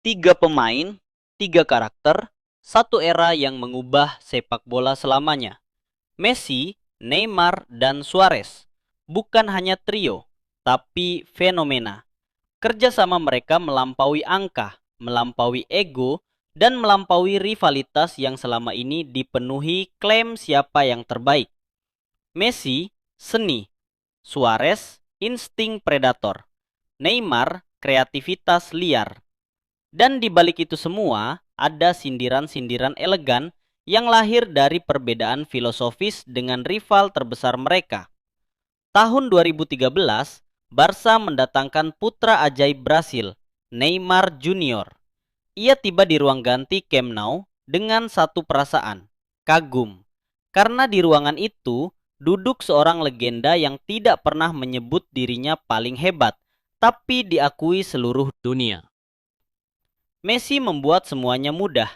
Tiga pemain, tiga karakter, satu era yang mengubah sepak bola selamanya. Messi, Neymar, dan Suarez bukan hanya trio, tapi fenomena. Kerjasama mereka melampaui angka, melampaui ego, dan melampaui rivalitas yang selama ini dipenuhi klaim siapa yang terbaik. Messi, seni. Suarez, insting predator. Neymar, kreativitas liar. Dan di balik itu semua, ada sindiran-sindiran elegan yang lahir dari perbedaan filosofis dengan rival terbesar mereka. Tahun 2013, Barca mendatangkan putra ajaib Brasil, Neymar Junior. Ia tiba di ruang ganti Camp Nou dengan satu perasaan, kagum. Karena di ruangan itu duduk seorang legenda yang tidak pernah menyebut dirinya paling hebat, tapi diakui seluruh dunia. Messi membuat semuanya mudah.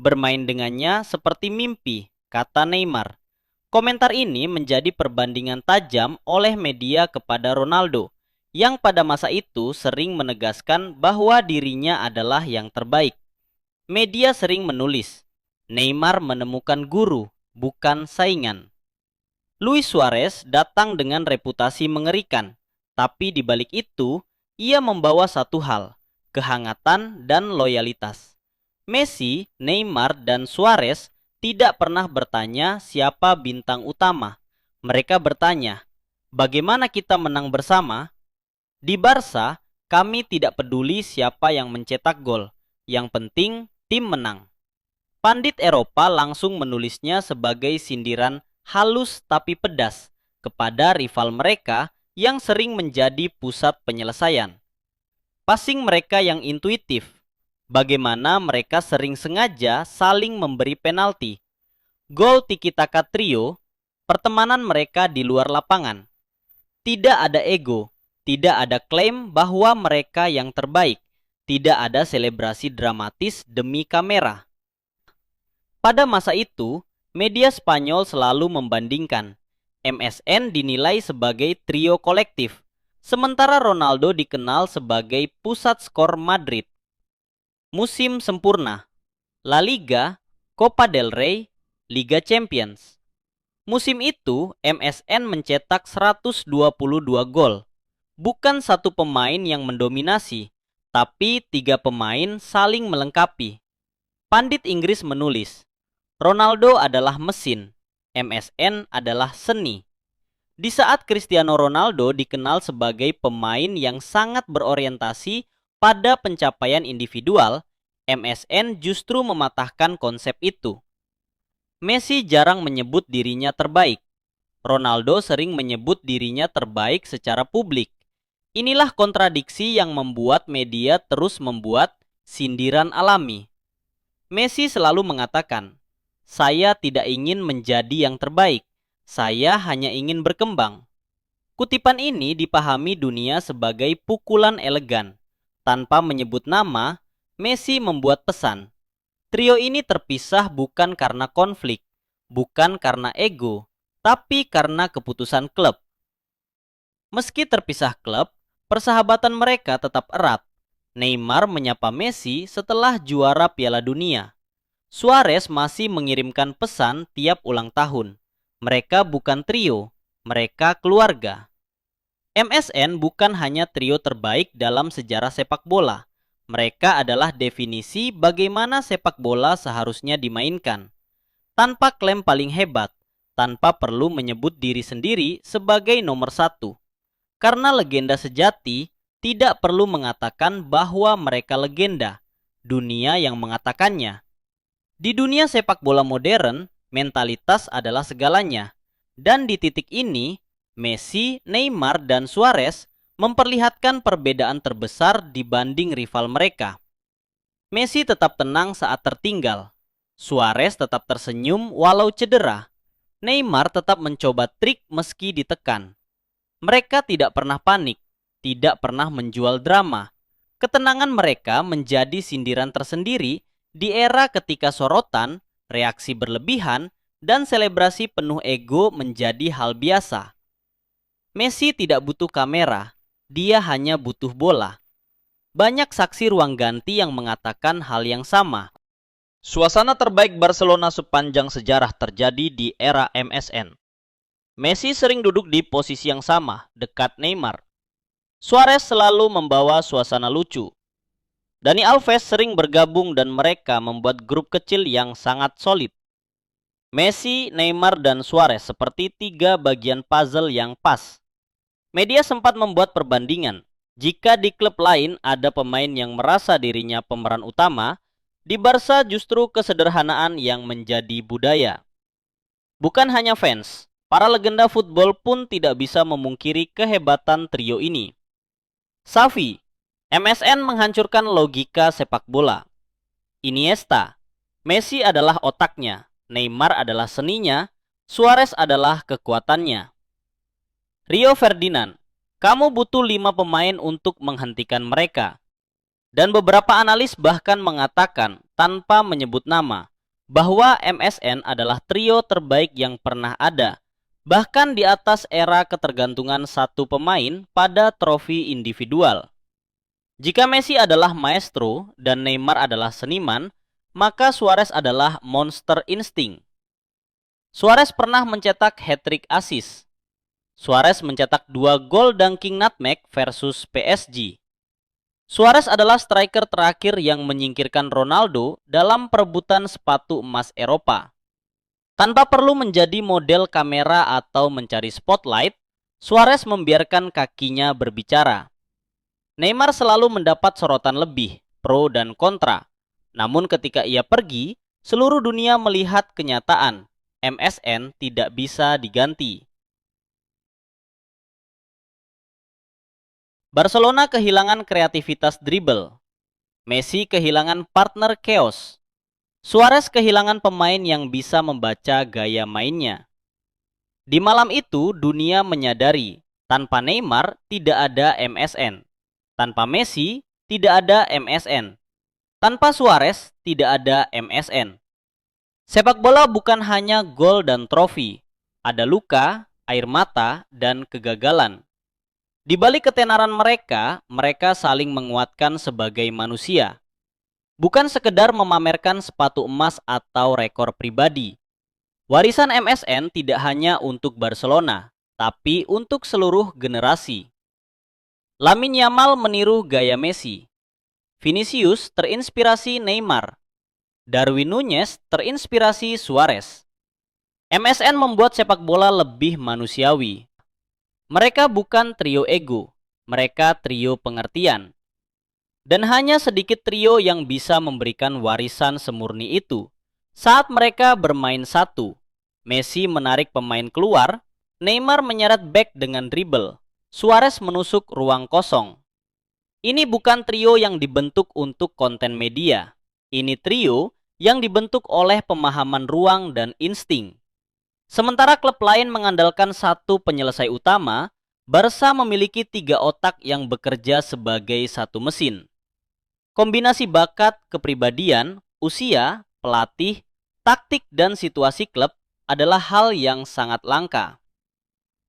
Bermain dengannya seperti mimpi, kata Neymar. Komentar ini menjadi perbandingan tajam oleh media kepada Ronaldo, yang pada masa itu sering menegaskan bahwa dirinya adalah yang terbaik. Media sering menulis, Neymar menemukan guru, bukan saingan. Luis Suarez datang dengan reputasi mengerikan, tapi di balik itu, ia membawa satu hal, kehangatan dan loyalitas. Messi, Neymar, dan Suarez tidak pernah bertanya siapa bintang utama. Mereka bertanya, bagaimana kita menang bersama? Di Barca, kami tidak peduli siapa yang mencetak gol. Yang penting, tim menang. Pandit Eropa langsung menulisnya sebagai sindiran halus tapi pedas kepada rival mereka yang sering menjadi pusat penyelesaian. Passing mereka yang intuitif, bagaimana mereka sering sengaja saling memberi penalti. Gol tiki-taka trio, pertemanan mereka di luar lapangan. Tidak ada ego, tidak ada klaim bahwa mereka yang terbaik, tidak ada selebrasi dramatis demi kamera. Pada masa itu, media Spanyol selalu membandingkan. MSN dinilai sebagai trio kolektif, sementara Ronaldo dikenal sebagai pusat skor Madrid. Musim sempurna, La Liga, Copa del Rey, Liga Champions. Musim itu, MSN mencetak 122 gol. Bukan satu pemain yang mendominasi, tapi tiga pemain saling melengkapi. Pandit Inggris menulis, Ronaldo adalah mesin, MSN adalah seni. Di saat Cristiano Ronaldo dikenal sebagai pemain yang sangat berorientasi pada pencapaian individual, MSN justru mematahkan konsep itu. Messi jarang menyebut dirinya terbaik. Ronaldo sering menyebut dirinya terbaik secara publik. Inilah kontradiksi yang membuat media terus membuat sindiran alami. Messi selalu mengatakan, saya tidak ingin menjadi yang terbaik, saya hanya ingin berkembang. Kutipan ini dipahami dunia sebagai pukulan elegan. Tanpa menyebut nama, Messi membuat pesan. Trio ini terpisah bukan karena konflik, bukan karena ego, tapi karena keputusan klub. Meski terpisah klub, persahabatan mereka tetap erat. Neymar menyapa Messi setelah juara Piala Dunia. Suarez masih mengirimkan pesan tiap ulang tahun. Mereka bukan trio, mereka keluarga. MSN bukan hanya trio terbaik dalam sejarah sepak bola. Mereka adalah definisi bagaimana sepak bola seharusnya dimainkan. Tanpa klaim paling hebat, tanpa perlu menyebut diri sendiri sebagai nomor satu. Karena legenda sejati tidak perlu mengatakan bahwa mereka legenda. Dunia yang mengatakannya. Di dunia sepak bola modern, mentalitas adalah segalanya. Dan di titik ini, Messi, Neymar, dan Suarez memperlihatkan perbedaan terbesar dibanding rival mereka. Messi tetap tenang saat tertinggal. Suarez tetap tersenyum walau cedera. Neymar tetap mencoba trik meski ditekan. Mereka tidak pernah panik, tidak pernah menjual drama. Ketenangan mereka menjadi sindiran tersendiri di era ketika sorotan, reaksi berlebihan, dan selebrasi penuh ego menjadi hal biasa. Messi tidak butuh kamera, dia hanya butuh bola. Banyak saksi ruang ganti yang mengatakan hal yang sama. Suasana terbaik Barcelona sepanjang sejarah terjadi di era MSN. Messi sering duduk di posisi yang sama, dekat Neymar. Suarez selalu membawa suasana lucu. Dani Alves sering bergabung dan mereka membuat grup kecil yang sangat solid. Messi, Neymar, dan Suarez seperti tiga bagian puzzle yang pas. Media sempat membuat perbandingan. Jika di klub lain ada pemain yang merasa dirinya pemeran utama, di Barca justru kesederhanaan yang menjadi budaya. Bukan hanya fans, para legenda football pun tidak bisa memungkiri kehebatan trio ini. Xavi, MSN menghancurkan logika sepak bola. Iniesta, Messi adalah otaknya, Neymar adalah seninya, Suarez adalah kekuatannya. Rio Ferdinand, kamu butuh 5 pemain untuk menghentikan mereka. Dan beberapa analis bahkan mengatakan tanpa menyebut nama bahwa MSN adalah trio terbaik yang pernah ada, bahkan di atas era ketergantungan satu pemain pada trofi individual. Jika Messi adalah maestro dan Neymar adalah seniman, maka Suarez adalah monster insting. Suarez pernah mencetak hat-trick assist. Suarez mencetak 2 gol dunking nutmeg versus PSG. Suarez adalah striker terakhir yang menyingkirkan Ronaldo dalam perebutan sepatu emas Eropa. Tanpa perlu menjadi model kamera atau mencari spotlight, Suarez membiarkan kakinya berbicara. Neymar selalu mendapat sorotan lebih, pro dan kontra. Namun ketika ia pergi, seluruh dunia melihat kenyataan. MSN tidak bisa diganti. Barcelona kehilangan kreativitas dribble. Messi kehilangan partner chaos. Suarez kehilangan pemain yang bisa membaca gaya mainnya. Di malam itu, dunia menyadari tanpa Neymar tidak ada MSN. Tanpa Messi, tidak ada MSN. Tanpa Suarez, tidak ada MSN. Sepak bola bukan hanya gol dan trofi. Ada luka, air mata, dan kegagalan. Di balik ketenaran mereka, mereka saling menguatkan sebagai manusia. Bukan sekedar memamerkan sepatu emas atau rekor pribadi. Warisan MSN tidak hanya untuk Barcelona, tapi untuk seluruh generasi. Lamine Yamal meniru gaya Messi. Vinicius terinspirasi Neymar. Darwin Núñez terinspirasi Suarez. MSN membuat sepak bola lebih manusiawi. Mereka bukan trio ego, mereka trio pengertian. Dan hanya sedikit trio yang bisa memberikan warisan semurni itu. Saat mereka bermain satu, Messi menarik pemain keluar, Neymar menyeret back dengan dribble. Suarez menusuk ruang kosong. Ini bukan trio yang dibentuk untuk konten media. Ini trio yang dibentuk oleh pemahaman ruang dan insting. Sementara klub lain mengandalkan satu penyelesai utama, Barca memiliki 3 otak yang bekerja sebagai satu mesin. Kombinasi bakat, kepribadian, usia, pelatih, taktik, dan situasi klub adalah hal yang sangat langka.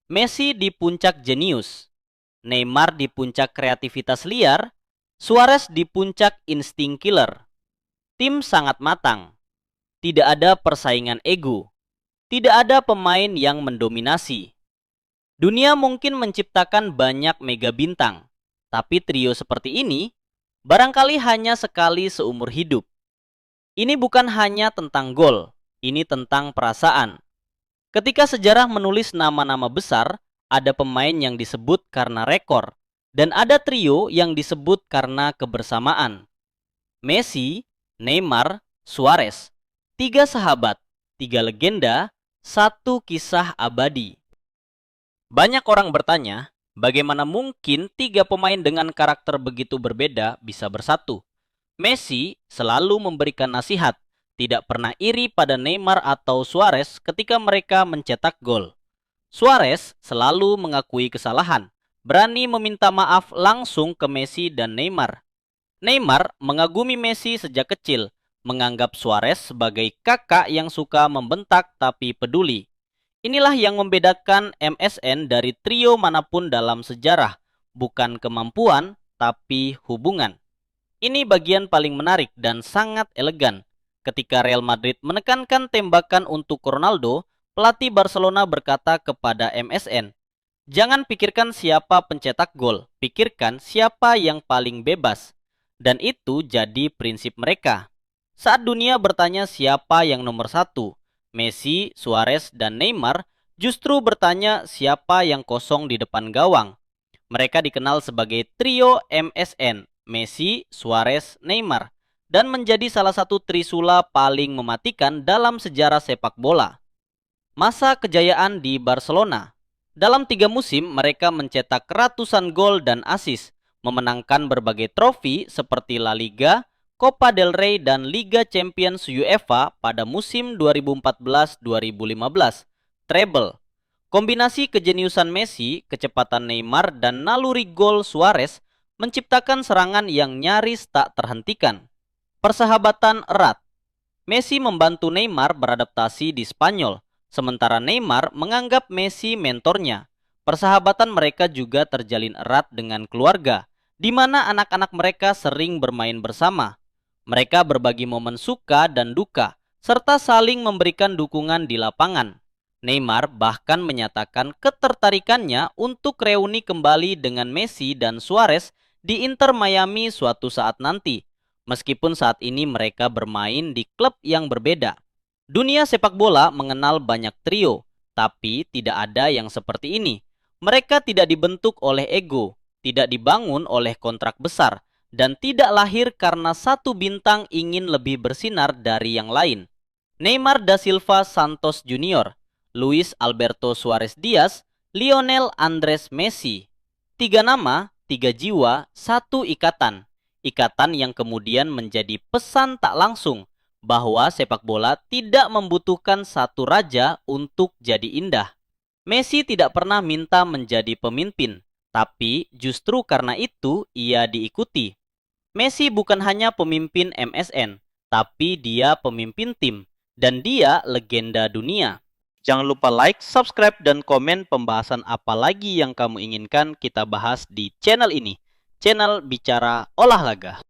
Messi di puncak jenius, Neymar di puncak kreativitas liar, Suarez di puncak insting killer. Tim sangat matang. Tidak ada persaingan ego. Tidak ada pemain yang mendominasi. Dunia mungkin menciptakan banyak mega bintang, tapi trio seperti ini barangkali hanya sekali seumur hidup. Ini bukan hanya tentang gol, ini tentang perasaan. Ketika sejarah menulis nama-nama besar, ada pemain yang disebut karena rekor, dan ada trio yang disebut karena kebersamaan. Messi, Neymar, Suarez, 3 sahabat, 3 legenda, 1 kisah abadi. Banyak orang bertanya, bagaimana mungkin 3 pemain dengan karakter begitu berbeda bisa bersatu? Messi selalu memberikan nasihat, tidak pernah iri pada Neymar atau Suarez ketika mereka mencetak gol. Suarez selalu mengakui kesalahan, berani meminta maaf langsung ke Messi dan Neymar. Neymar mengagumi Messi sejak kecil, menganggap Suarez sebagai kakak yang suka membentak tapi peduli. Inilah yang membedakan MSN dari trio manapun dalam sejarah, bukan kemampuan, tapi hubungan. Ini bagian paling menarik dan sangat elegan. Ketika Real Madrid menekankan tembakan untuk Ronaldo, pelatih Barcelona berkata kepada MSN, "Jangan pikirkan siapa pencetak gol, pikirkan siapa yang paling bebas." Dan itu jadi prinsip mereka. Saat dunia bertanya siapa yang nomor satu, Messi, Suarez, dan Neymar justru bertanya siapa yang kosong di depan gawang. Mereka dikenal sebagai trio MSN, Messi, Suarez, Neymar, dan menjadi salah satu trisula paling mematikan dalam sejarah sepak bola. Masa kejayaan di Barcelona. Dalam 3 musim, mereka mencetak ratusan gol dan assist, memenangkan berbagai trofi seperti La Liga, Copa del Rey, dan Liga Champions UEFA pada musim 2014-2015. Treble. Kombinasi kejeniusan Messi, kecepatan Neymar, dan naluri gol Suarez menciptakan serangan yang nyaris tak terhentikan. Persahabatan erat. Messi membantu Neymar beradaptasi di Spanyol, sementara Neymar menganggap Messi mentornya. Persahabatan mereka juga terjalin erat dengan keluarga, di mana anak-anak mereka sering bermain bersama. Mereka berbagi momen suka dan duka, serta saling memberikan dukungan di lapangan. Neymar bahkan menyatakan ketertarikannya untuk reuni kembali dengan Messi dan Suarez di Inter Miami suatu saat nanti. Meskipun saat ini mereka bermain di klub yang berbeda. Dunia sepak bola mengenal banyak trio, tapi tidak ada yang seperti ini. Mereka tidak dibentuk oleh ego, tidak dibangun oleh kontrak besar, dan tidak lahir karena satu bintang ingin lebih bersinar dari yang lain. Neymar da Silva Santos Junior, Luis Alberto Suarez Diaz, Lionel Andres Messi. 3 nama, 3 jiwa, 1 ikatan. Ikatan yang kemudian menjadi pesan tak langsung bahwa sepak bola tidak membutuhkan satu raja untuk jadi indah. Messi tidak pernah minta menjadi pemimpin, tapi justru karena itu ia diikuti. Messi bukan hanya pemimpin MSN, tapi dia pemimpin tim, dan dia legenda dunia. Jangan lupa like, subscribe, dan komen pembahasan apa lagi yang kamu inginkan kita bahas di channel ini. Channel Bicara Olahraga.